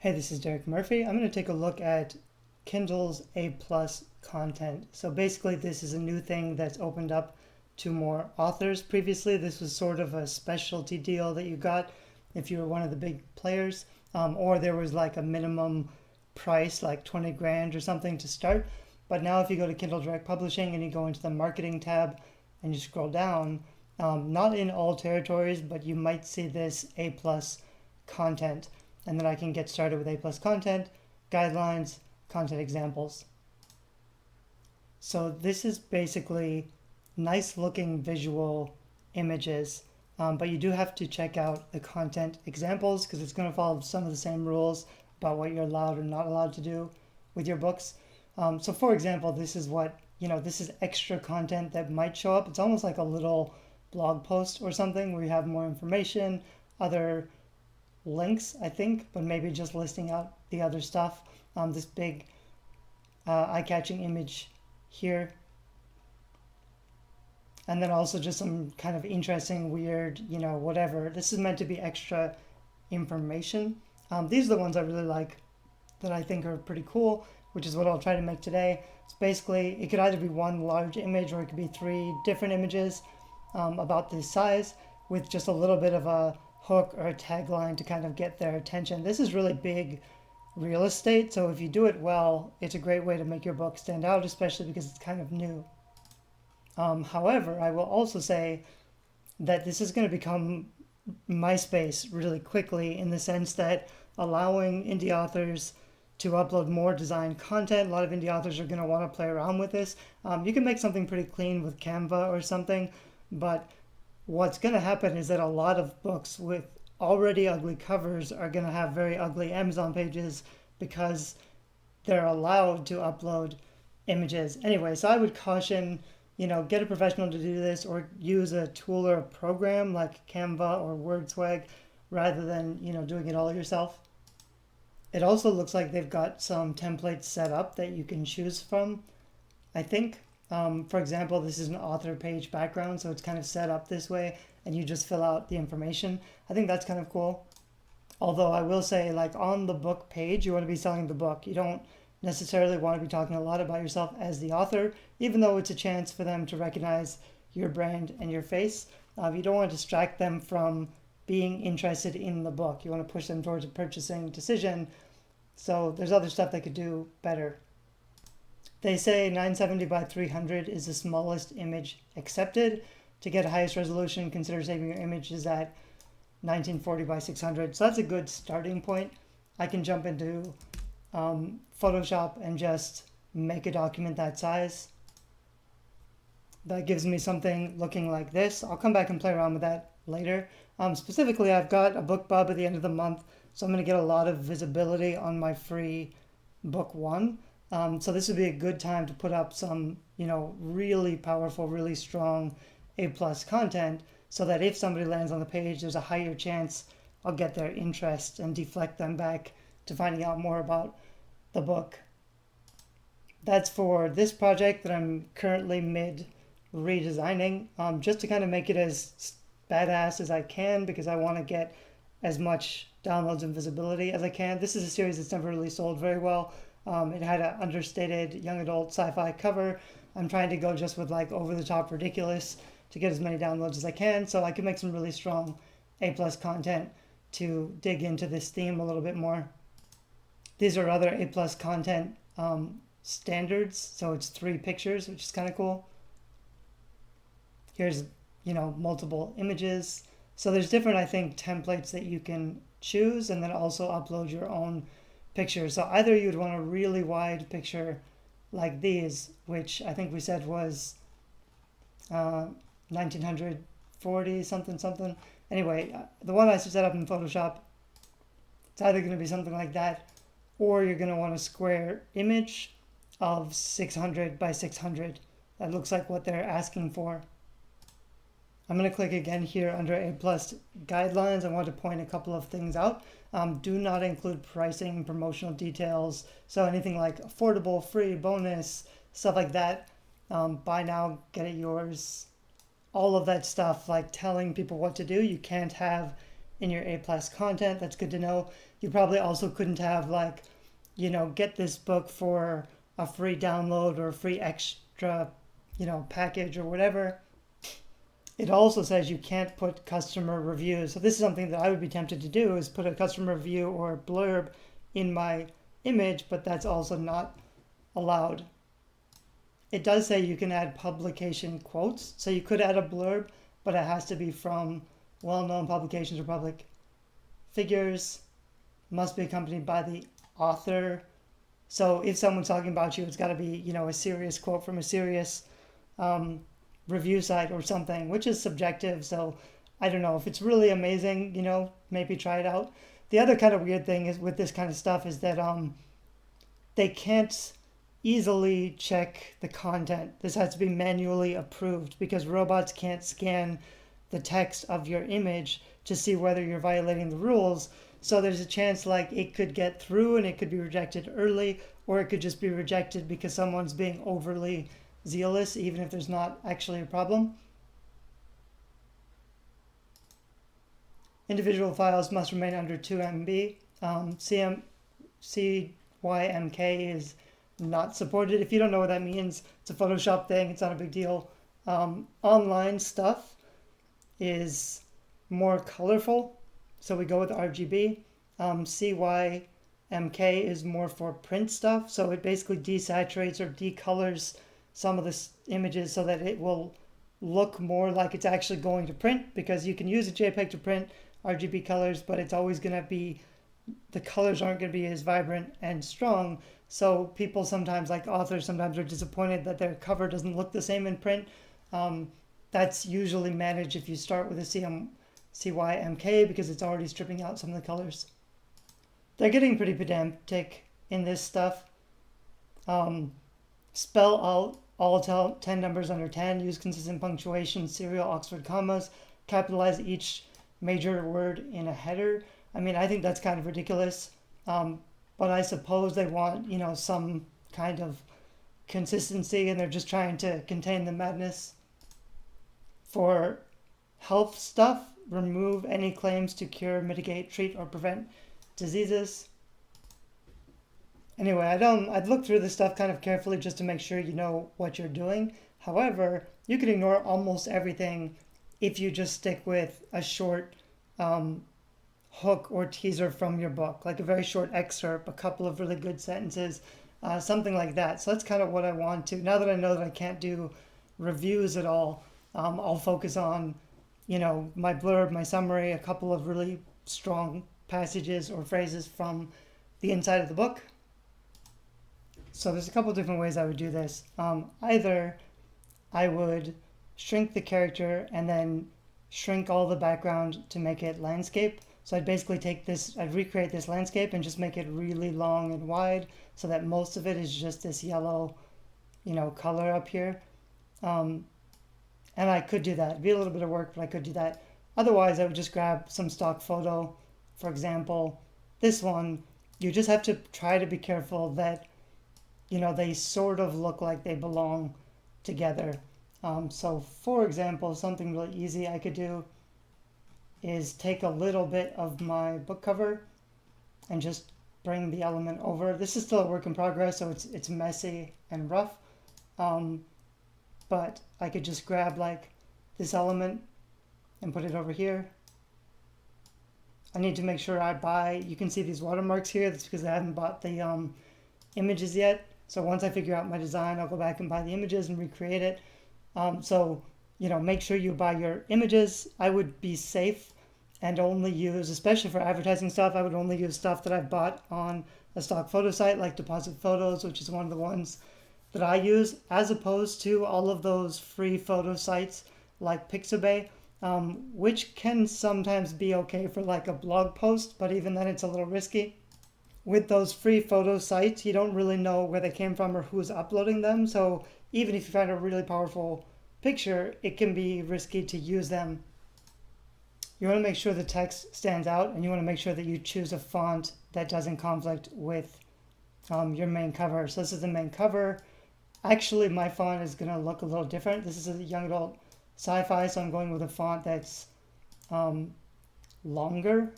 Hey, this is Derek Murphy. I'm going to take a look at Kindle's A+ content. So basically, this is a new thing that's opened up to more authors. Previously, this was sort of a specialty deal that you got if you were one of the big players, or there was like a minimum price, like 20 grand or something to start. But now, if you go to Kindle Direct Publishing and you go into the marketing tab and you scroll down, not in all territories, but you might see this A+ content. And then I can get started with A+ content, guidelines, content examples. So this is basically nice looking visual images, but you do have to check out the content examples because it's going to follow some of the same rules about what you're allowed or not allowed to do with your books. So for example, this is what, this is extra content that might show up. It's almost like a little blog post or something where you have more information, other links, I think, but maybe just listing out the other stuff. This big eye-catching image here. And then also just some kind of interesting, weird, whatever. This is meant to be extra information. These are the ones I really like that I think are pretty cool, which is what I'll try to make today. It's basically, it could either be one large image or it could be three different images about this size with just a little bit of a hook or a tagline to kind of get their attention. This is really big real estate, so if you do it well, it's a great way to make your book stand out, especially because it's kind of new. However, I will also say that this is going to become MySpace really quickly in the sense that allowing indie authors to upload more design content. A lot of indie authors are going to want to play around with this. You can make something pretty clean with Canva or something, but what's going to happen is that a lot of books with already ugly covers are going to have very ugly Amazon pages because they're allowed to upload images. Anyway, so I would caution, get a professional to do this or use a tool or a program like Canva or WordSwag rather than, doing it all yourself. It also looks like they've got some templates set up that you can choose from, I think. For example, this is an author page background, so it's kind of set up this way, and you just fill out the information. I think that's kind of cool. Although I will say, like on the book page, you want to be selling the book. You don't necessarily want to be talking a lot about yourself as the author, even though it's a chance for them to recognize your brand and your face. You don't want to distract them from being interested in the book. You want to push them towards a purchasing decision. So there's other stuff they could do better. They say 970 by 300 is the smallest image accepted. To get highest resolution, consider saving your images at 1940 by 600. So that's a good starting point. I can jump into Photoshop and just make a document that size. That gives me something looking like this. I'll come back and play around with that later. Specifically, I've got a BookBub at the end of the month, so I'm going to get a lot of visibility on my free book one. So this would be a good time to put up some, really powerful, really strong A+ content so that if somebody lands on the page, there's a higher chance I'll get their interest and deflect them back to finding out more about the book. That's for this project that I'm currently mid redesigning, just to kind of make it as badass as I can because I want to get as much downloads and visibility as I can. This is a series that's never really sold very well. It had an understated young adult sci-fi cover. I'm trying to go just with like over-the-top ridiculous to get as many downloads as I can so I can make some really strong A+ content to dig into this theme a little bit more. These are other A+ content standards, so it's 3 pictures, which is kind of cool. Here's, multiple images. So there's different, I think, templates that you can choose and then also upload your own pictures. So either you'd want a really wide picture like these, which I think we said was 1940 something. Anyway, the one I set up in Photoshop, it's either going to be something like that, or you're going to want a square image of 600 by 600. That looks like what they're asking for. I'm going to click again here under A+ guidelines. I want to point a couple of things out. Do not include pricing, promotional details. So anything like affordable, free, bonus, stuff like that. Buy now, get it yours. All of that stuff, like telling people what to do. You can't have in your A plus content. That's good to know. You probably also couldn't have like, get this book for a free download or a free extra, package or whatever. It also says you can't put customer reviews. So this is something that I would be tempted to do, is put a customer review or a blurb in my image, but that's also not allowed. It does say you can add publication quotes. So you could add a blurb, but it has to be from well-known publications or public figures, must be accompanied by the author. So if someone's talking about you, it's got to be, a serious quote from a serious review site or something, which is subjective. So I don't know if it's really amazing, maybe try it out. The other kind of weird thing is with this kind of stuff is that they can't easily check the content. This has to be manually approved because robots can't scan the text of your image to see whether you're violating the rules. So there's a chance like it could get through and it could be rejected early, or it could just be rejected because someone's being overly zealous, even if there's not actually a problem. Individual files must remain under 2 MB. CYMK is not supported. If you don't know what that means, it's a Photoshop thing. It's not a big deal. Online stuff is more colorful, so we go with RGB. CYMK is more for print stuff, so it basically desaturates or decolors some of the images so that it will look more like it's actually going to print, because you can use a JPEG to print RGB colors, but it's always going to be, the colors aren't going to be as vibrant and strong. So people sometimes, like authors, sometimes are disappointed that their cover doesn't look the same in print. That's usually managed if you start with a CYMK because it's already stripping out some of the colors. They're getting pretty pedantic in this stuff. Spell out all 10 numbers under 10, use consistent punctuation, serial Oxford commas, capitalize each major word in a header. I mean, I think that's kind of ridiculous, but I suppose they want, some kind of consistency, and they're just trying to contain the madness. For health stuff, remove any claims to cure, mitigate, treat, or prevent diseases. Anyway, I'd look through this stuff kind of carefully just to make sure you know what you're doing. However, you can ignore almost everything if you just stick with a short hook or teaser from your book, like a very short excerpt, a couple of really good sentences, something like that. So that's kind of what I want to. Now that I know that I can't do reviews at all, I'll focus on, my blurb, my summary, a couple of really strong passages or phrases from the inside of the book. So there's a couple of different ways I would do this. Either I would shrink the character and then shrink all the background to make it landscape. So I'd basically I'd recreate this landscape and just make it really long and wide so that most of it is just this yellow, color up here. And I could do that. It'd be a little bit of work, but I could do that. Otherwise, I would just grab some stock photo. For example, this one, you just have to try to be careful that, they sort of look like they belong together. So for example, something really easy I could do is take a little bit of my book cover and just bring the element over. This is still a work in progress, so it's messy and rough. But I could just grab like this element and put it over here. I need to make sure you can see these watermarks here. That's because I haven't bought the images yet. So once I figure out my design, I'll go back and buy the images and recreate it. So make sure you buy your images. I would be safe and only use, especially for advertising stuff, I would only use stuff that I've bought on a stock photo site like Deposit Photos, which is one of the ones that I use, as opposed to all of those free photo sites like Pixabay, which can sometimes be okay for like a blog post, but even then it's a little risky. With those free photo sites, you don't really know where they came from or who's uploading them. So even if you find a really powerful picture, it can be risky to use them. You want to make sure the text stands out, and you want to make sure that you choose a font that doesn't conflict with your main cover. So this is the main cover. Actually, my font is going to look a little different. This is a young adult sci-fi, so I'm going with a font that's longer,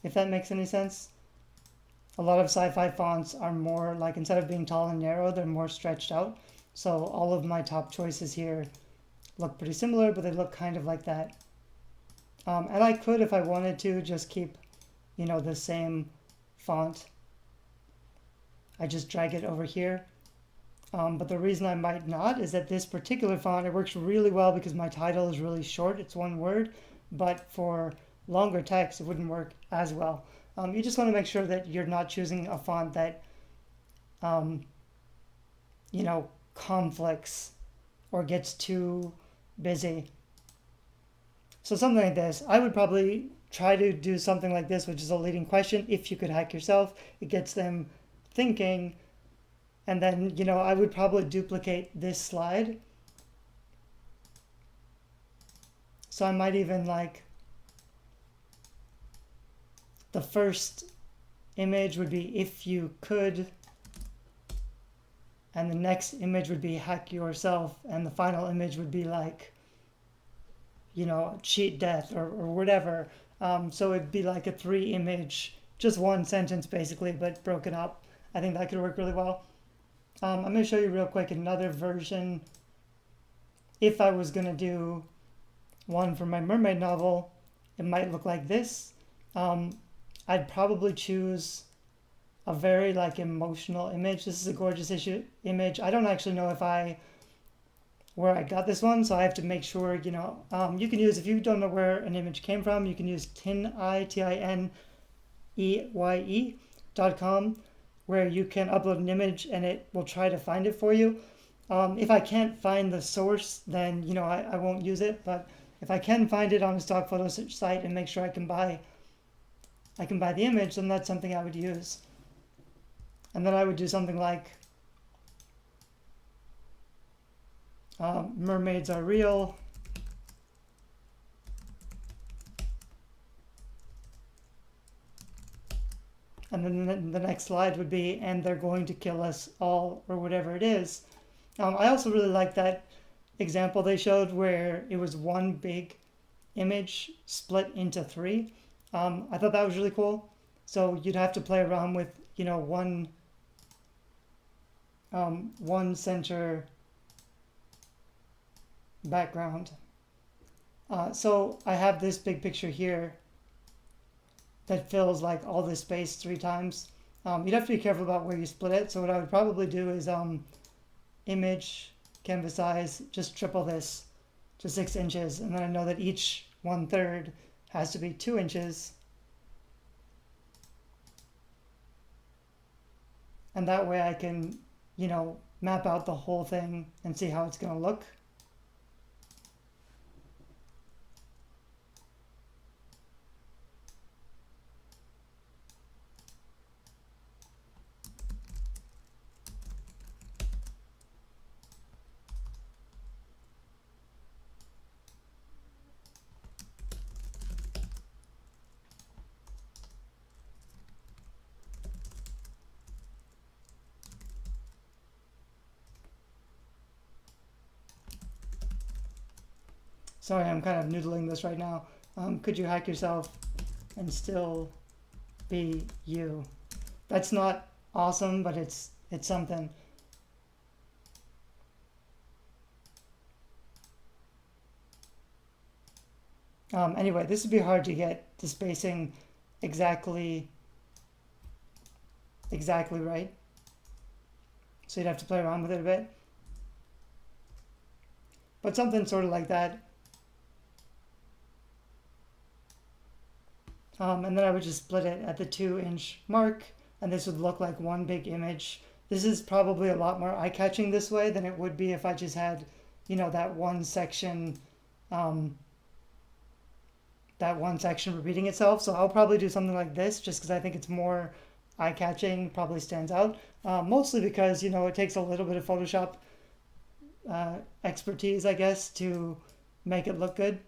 if that makes any sense. A lot of sci-fi fonts are more like, instead of being tall and narrow, they're more stretched out. So all of my top choices here look pretty similar, but they look kind of like that. And I could, if I wanted to, just keep, the same font. I just drag it over here. But the reason I might not is that this particular font, it works really well because my title is really short. It's one word. But for longer text, it wouldn't work as well. You just want to make sure that you're not choosing a font that, conflicts or gets too busy. So something like this, I would probably try to do something like this, which is a leading question. If you could hack yourself, it gets them thinking. And then, I would probably duplicate this slide. So I might even the first image would be if you could, and the next image would be hack yourself, and the final image would be cheat death or whatever. So it'd be like a 3-image, just one sentence basically, but broken up. I think that could work really well. I'm going to show you real quick another version. If I was going to do one for my mermaid novel, it might look like this. I'd probably choose a very emotional image. This is a gorgeous image. I don't actually know where I got this one, so I have to make sure, you can use, if you don't know where an image came from, you can use tineye.com, where you can upload an image and it will try to find it for you. If I can't find the source, then, I won't use it, but if I can find it on a stock photo site and make sure I can buy the image, then that's something I would use. And then I would do something like mermaids are real. And then the next slide would be, and they're going to kill us all, or whatever it is. I also really like that example they showed where it was one big image split into 3. I thought that was really cool. So you'd have to play around with, one center background. So I have this big picture here that fills all this space 3 times. You'd have to be careful about where you split it. So what I would probably do is image, canvas size, just triple this to 6 inches. And then I know that each 1/3 has to be 2 inches. And that way I can, map out the whole thing and see how it's going to look. Sorry, I'm kind of noodling this right now. Could you hack yourself and still be you? That's not awesome, but it's something. Anyway, this would be hard to get the spacing exactly right. So you'd have to play around with it a bit. But something sort of like that. And then I would just split it at the 2-inch mark, and this would look like one big image. This is probably a lot more eye-catching this way than it would be if I just had, that one section repeating itself. So I'll probably do something like this just because I think it's more eye-catching, probably stands out. Mostly because, it takes a little bit of Photoshop expertise, I guess, to make it look good.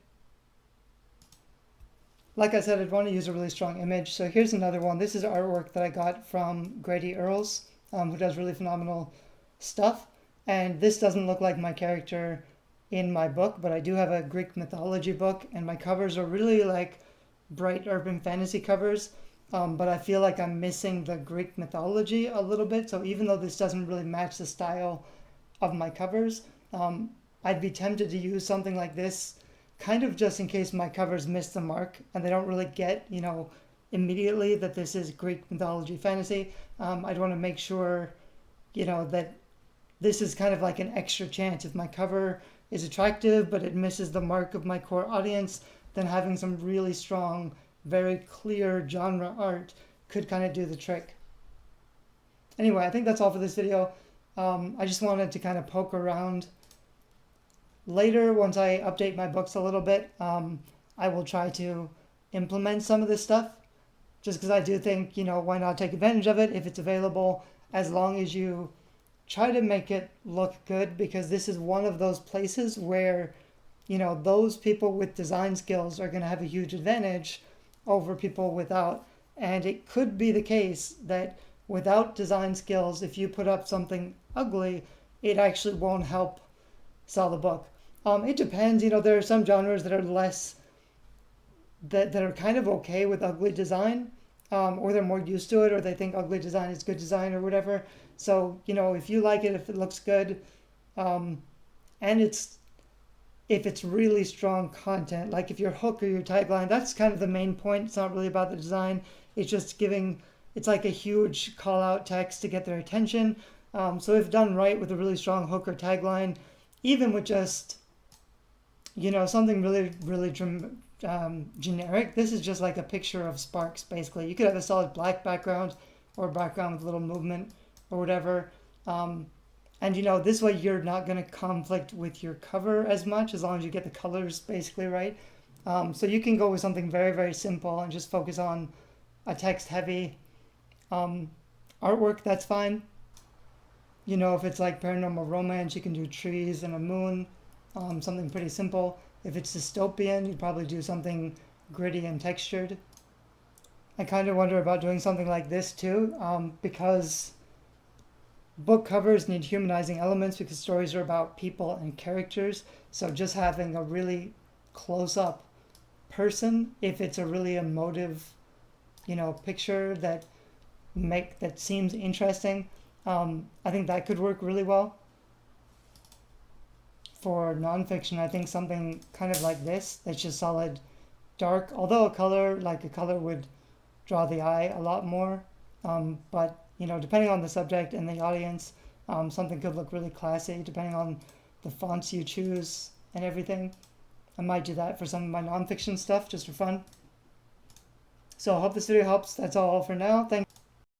Like I said, I'd want to use a really strong image. So here's another one. This is artwork that I got from Grady Earls, who does really phenomenal stuff. And this doesn't look like my character in my book, but I do have a Greek mythology book, and my covers are really bright urban fantasy covers, but I feel like I'm missing the Greek mythology a little bit. So even though this doesn't really match the style of my covers, I'd be tempted to use something like this, kind of just in case my covers miss the mark and they don't really get, immediately that this is Greek mythology fantasy. I'd want to make sure, that this is kind of like an extra chance. If my cover is attractive but it misses the mark of my core audience, then having some really strong, very clear genre art could kind of do the trick. Anyway, I think that's all for this video. I just wanted to kind of poke around. Later, once I update my books a little bit, I will try to implement some of this stuff, just because I do think, why not take advantage of it if it's available, as long as you try to make it look good, because this is one of those places where, those people with design skills are going to have a huge advantage over people without. And it could be the case that without design skills, if you put up something ugly, it actually won't help sell the book. It depends. There are some genres that are less, that are kind of okay with ugly design, or they're more used to it, or they think ugly design is good design or whatever. So, if you like it, if it looks good, and if it's really strong content, like if your hook or your tagline, that's kind of the main point. It's not really about the design. It's just it's like a huge call out text to get their attention. So if done right with a really strong hook or tagline, even with just, something really, really generic, this is just like a picture of sparks, basically. You could have a solid black background or a background with a little movement or whatever. And this way you're not going to conflict with your cover as much, as long as you get the colors basically right. So you can go with something very, very simple and just focus on a text heavy artwork. That's fine. If it's like paranormal romance, you can do trees and a moon, something pretty simple. If it's dystopian, you'd probably do something gritty and textured. I kind of wonder about doing something like this too, because book covers need humanizing elements, because stories are about people and characters. So just having a really close-up person, if it's a really emotive, picture that seems interesting, I think that could work really well. For nonfiction, I think something kind of like this, that's just solid dark, although a color would draw the eye a lot more. But depending on the subject and the audience, something could look really classy depending on the fonts you choose and everything. I might do that for some of my nonfiction stuff just for fun. So I hope this video helps. That's all for now. Thanks.